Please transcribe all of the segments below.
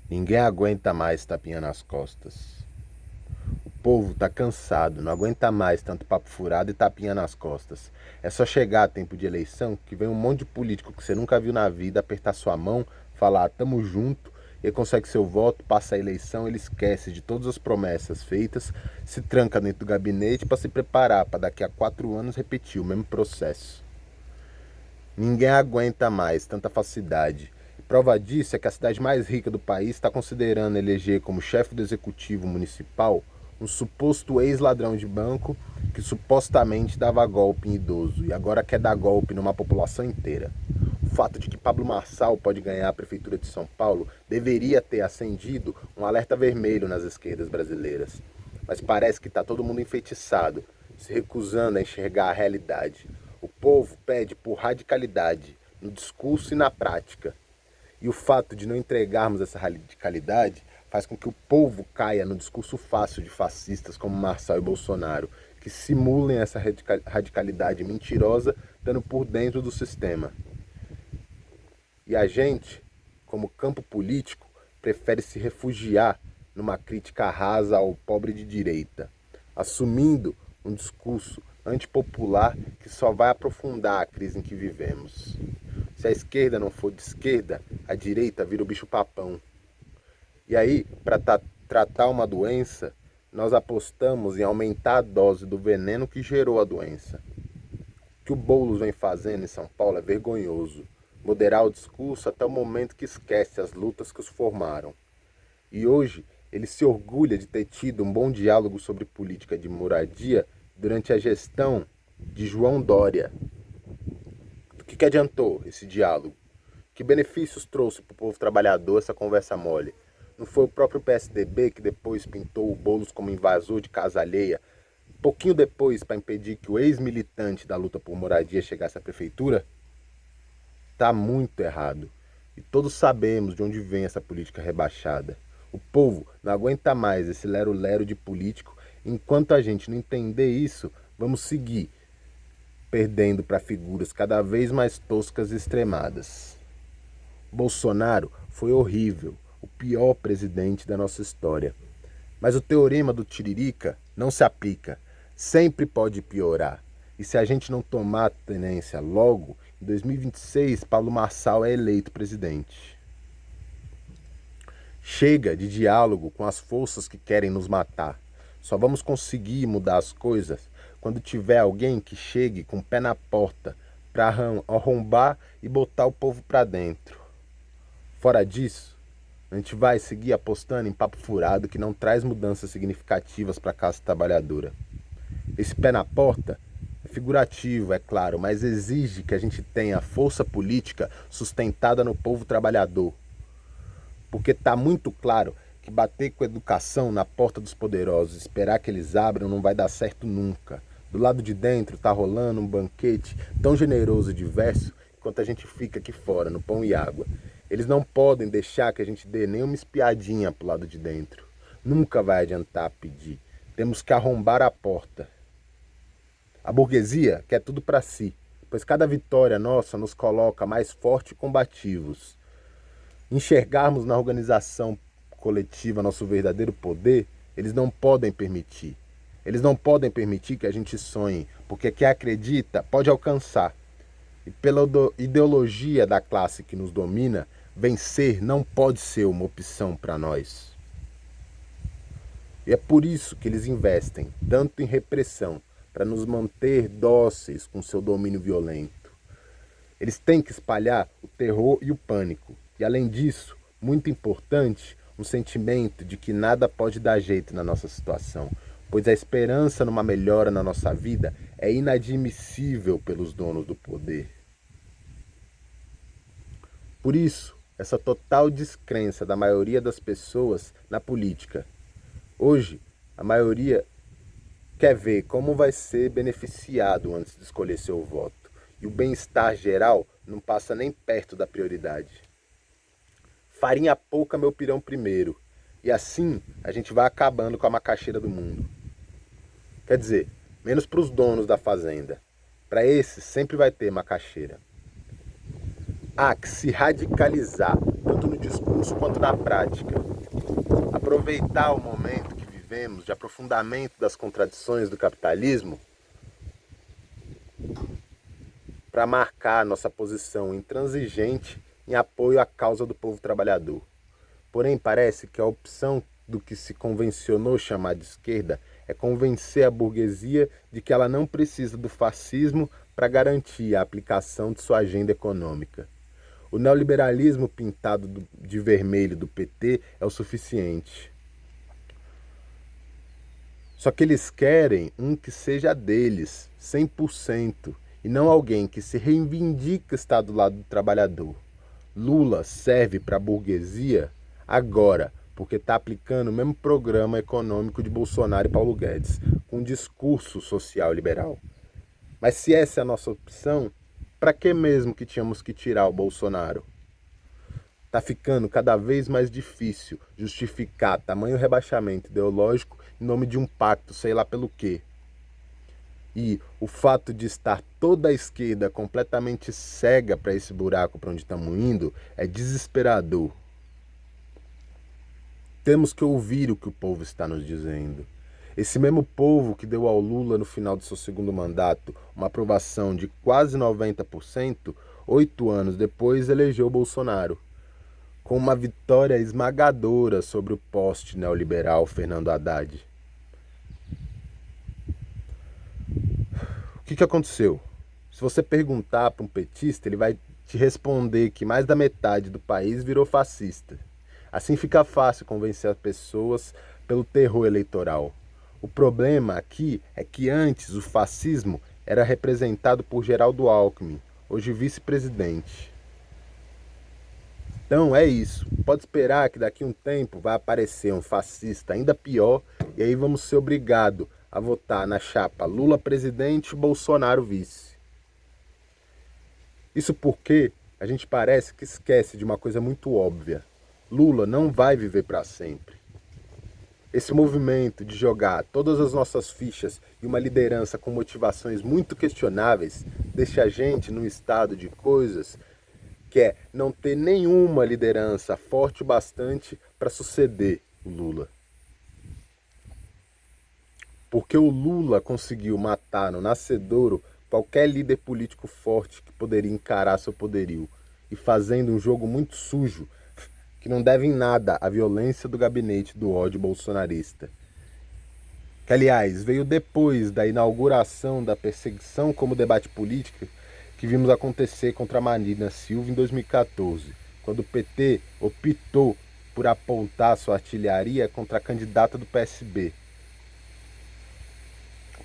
Ninguém aguenta mais tapinha nas costas. O povo tá cansado, não aguenta mais tanto papo furado e tapinha nas costas. É só chegar a tempo de eleição que vem um monte de político que você nunca viu na vida apertar sua mão, falar tamo junto, ele consegue seu voto, passa a eleição, ele esquece de todas as promessas feitas, se tranca dentro do gabinete para se preparar para daqui a 4 anos repetir o mesmo processo. Ninguém aguenta mais tanta falsidade. Prova disso é que a cidade mais rica do país está considerando eleger como chefe do executivo municipal um suposto ex-ladrão de banco que supostamente dava golpe em idoso e agora quer dar golpe numa população inteira. O fato de que Pablo Marçal pode ganhar a prefeitura de São Paulo deveria ter acendido um alerta vermelho nas esquerdas brasileiras. Mas parece que está todo mundo enfeitiçado, se recusando a enxergar a realidade. O povo pede por radicalidade, no discurso e na prática. E o fato de não entregarmos essa radicalidade faz com que o povo caia no discurso fácil de fascistas como Marçal e Bolsonaro, que simulem essa radicalidade mentirosa, estando por dentro do sistema. E a gente, como campo político, prefere se refugiar numa crítica rasa ao pobre de direita, assumindo um discurso antipopular que só vai aprofundar a crise em que vivemos. Se a esquerda não for de esquerda, a direita vira o bicho-papão. E aí, para tratar uma doença, nós apostamos em aumentar a dose do veneno que gerou a doença. O que o Boulos vem fazendo em São Paulo é vergonhoso. Moderar o discurso até o momento que esquece as lutas que os formaram. E hoje, ele se orgulha de ter tido um bom diálogo sobre política de moradia durante a gestão de João Dória. O que adiantou esse diálogo? Que benefícios trouxe para o povo trabalhador essa conversa mole? Não foi o próprio PSDB que depois pintou o Boulos como invasor de casa alheia, pouquinho depois para impedir que o ex-militante da luta por moradia chegasse à prefeitura? Tá muito errado. E todos sabemos de onde vem essa política rebaixada. O povo não aguenta mais esse lero-lero de político. Enquanto a gente não entender isso, vamos seguir perdendo para figuras cada vez mais toscas e extremadas. Bolsonaro foi horrível, o pior presidente da nossa história. Mas o teorema do Tiririca não se aplica. Sempre pode piorar. E se a gente não tomar tenência logo, em 2026, Pablo Marçal é eleito presidente. Chega de diálogo com as forças que querem nos matar. Só vamos conseguir mudar as coisas quando tiver alguém que chegue com o pé na porta para arrombar e botar o povo para dentro. Fora disso, a gente vai seguir apostando em papo furado que não traz mudanças significativas para a classe trabalhadora. Esse pé na porta é figurativo, é claro, mas exige que a gente tenha força política sustentada no povo trabalhador. Porque está muito claro que bater com educação na porta dos poderosos, esperar que eles abram, não vai dar certo nunca. Do lado de dentro está rolando um banquete tão generoso e diverso enquanto a gente fica aqui fora, no pão e água. Eles não podem deixar que a gente dê nenhuma espiadinha pro lado de dentro. Nunca vai adiantar pedir. Temos que arrombar a porta. A burguesia quer tudo para si, pois cada vitória nossa nos coloca mais fortes e combativos. Enxergarmos na organização coletiva nosso verdadeiro poder, eles não podem permitir. Eles não podem permitir que a gente sonhe, porque quem acredita pode alcançar. E pela ideologia da classe que nos domina, vencer não pode ser uma opção para nós. E é por isso que eles investem tanto em repressão, para nos manter dóceis com seu domínio violento. Eles têm que espalhar o terror e o pânico. E além disso, muito importante, um sentimento de que nada pode dar jeito na nossa situação, pois a esperança numa melhora na nossa vida é inadmissível pelos donos do poder. Por isso, essa total descrença da maioria das pessoas na política. Hoje, a maioria quer ver como vai ser beneficiado antes de escolher seu voto. E o bem-estar geral não passa nem perto da prioridade. Farinha pouca, meu pirão primeiro. E assim a gente vai acabando com a macaxeira do mundo. Quer dizer, menos para os donos da fazenda. Para esses sempre vai ter macaxeira. Há que se radicalizar tanto no discurso quanto na prática. Aproveitar o momento que vivemos de aprofundamento das contradições do capitalismo para marcar nossa posição intransigente em apoio à causa do povo trabalhador. Porém, parece que a opção do que se convencionou chamar de esquerda é convencer a burguesia de que ela não precisa do fascismo para garantir a aplicação de sua agenda econômica. O neoliberalismo pintado de vermelho do PT é o suficiente. Só que eles querem um que seja deles, 100%, e não alguém que se reivindica estar do lado do trabalhador. Lula serve para a burguesia agora, porque está aplicando o mesmo programa econômico de Bolsonaro e Paulo Guedes, com um discurso social liberal. Mas se essa é a nossa opção, para que mesmo que tínhamos que tirar o Bolsonaro? Está ficando cada vez mais difícil justificar tamanho rebaixamento ideológico em nome de um pacto, sei lá pelo quê. E o fato de estar toda a esquerda completamente cega para esse buraco para onde estamos indo é desesperador. Temos que ouvir o que o povo está nos dizendo. Esse mesmo povo que deu ao Lula no final do seu segundo mandato uma aprovação de quase 90%, 8 anos depois elegeu Bolsonaro, com uma vitória esmagadora sobre o poste neoliberal Fernando Haddad. O que aconteceu? Se você perguntar para um petista, ele vai te responder que mais da metade do país virou fascista. Assim fica fácil convencer as pessoas pelo terror eleitoral. O problema aqui é que antes o fascismo era representado por Geraldo Alckmin, hoje vice-presidente. Então é isso. Pode esperar que daqui a um tempo vai aparecer um fascista ainda pior e aí vamos ser obrigados a votar na chapa Lula presidente e Bolsonaro vice. Isso porque a gente parece que esquece de uma coisa muito óbvia. Lula não vai viver para sempre. Esse movimento de jogar todas as nossas fichas em uma liderança com motivações muito questionáveis deixa a gente num estado de coisas que é não ter nenhuma liderança forte o bastante para suceder o Lula. Porque o Lula conseguiu matar no nascedouro qualquer líder político forte que poderia encarar seu poderio, e fazendo um jogo muito sujo, que não deve em nada à violência do gabinete do ódio bolsonarista. Que, aliás, veio depois da inauguração da perseguição como debate político que vimos acontecer contra a Marina Silva em 2014, quando o PT optou por apontar sua artilharia contra a candidata do PSB,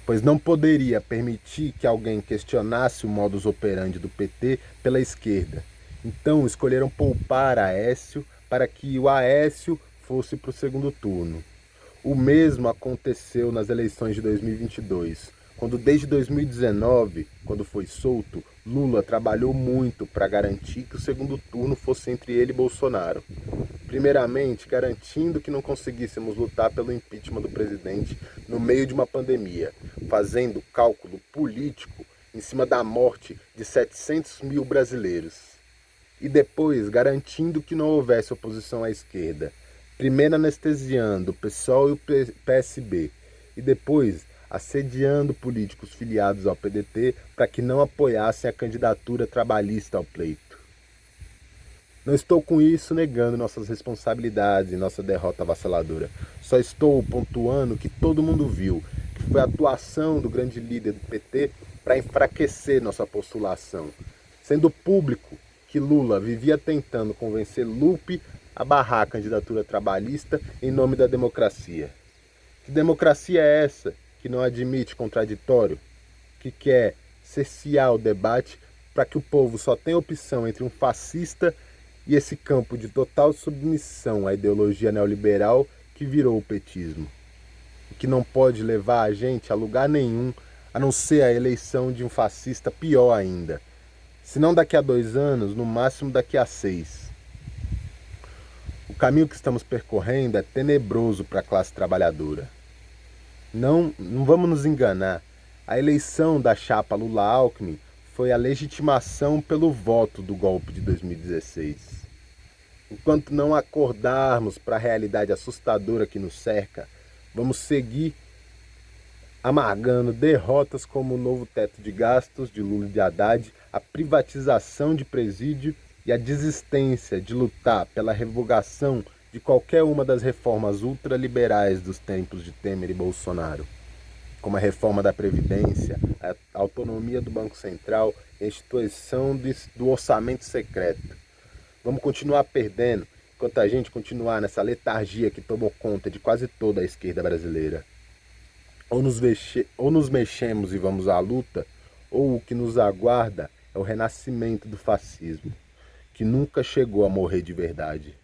pois não poderia permitir que alguém questionasse o modus operandi do PT pela esquerda. Então escolheram poupar Aécio para que o Aécio fosse para o segundo turno. O mesmo aconteceu nas eleições de 2022, quando desde 2019, quando foi solto, Lula trabalhou muito para garantir que o segundo turno fosse entre ele e Bolsonaro. Primeiramente, garantindo que não conseguíssemos lutar pelo impeachment do presidente no meio de uma pandemia, fazendo cálculo político em cima da morte de 700 mil brasileiros. E depois, garantindo que não houvesse oposição à esquerda, primeiro anestesiando o PSOL e o PSB, e depois assediando políticos filiados ao PDT para que não apoiassem a candidatura trabalhista ao pleito. Não estou com isso negando nossas responsabilidades e nossa derrota avassaladora. Só estou pontuando que todo mundo viu, que foi a atuação do grande líder do PT para enfraquecer nossa postulação, sendo público que Lula vivia tentando convencer Lupe a barrar a candidatura trabalhista em nome da democracia. Que democracia é essa que não admite contraditório, que quer cercear o debate para que o povo só tenha opção entre um fascista e esse campo de total submissão à ideologia neoliberal que virou o petismo, e que não pode levar a gente a lugar nenhum a não ser a eleição de um fascista pior ainda, se não daqui a 2 anos, no máximo daqui a 6. O caminho que estamos percorrendo é tenebroso para a classe trabalhadora. Não vamos nos enganar, a eleição da chapa Lula-Alckmin foi a legitimação pelo voto do golpe de 2016. Enquanto não acordarmos para a realidade assustadora que nos cerca, vamos seguir amargando derrotas como o novo teto de gastos de Lula e de Haddad, a privatização de presídio e a desistência de lutar pela revogação de qualquer uma das reformas ultraliberais dos tempos de Temer e Bolsonaro, como a reforma da Previdência, a autonomia do Banco Central e a instituição do orçamento secreto. Vamos continuar perdendo enquanto a gente continuar nessa letargia que tomou conta de quase toda a esquerda brasileira. Ou nos mexemos e vamos à luta, ou o que nos aguarda é o renascimento do fascismo, que nunca chegou a morrer de verdade.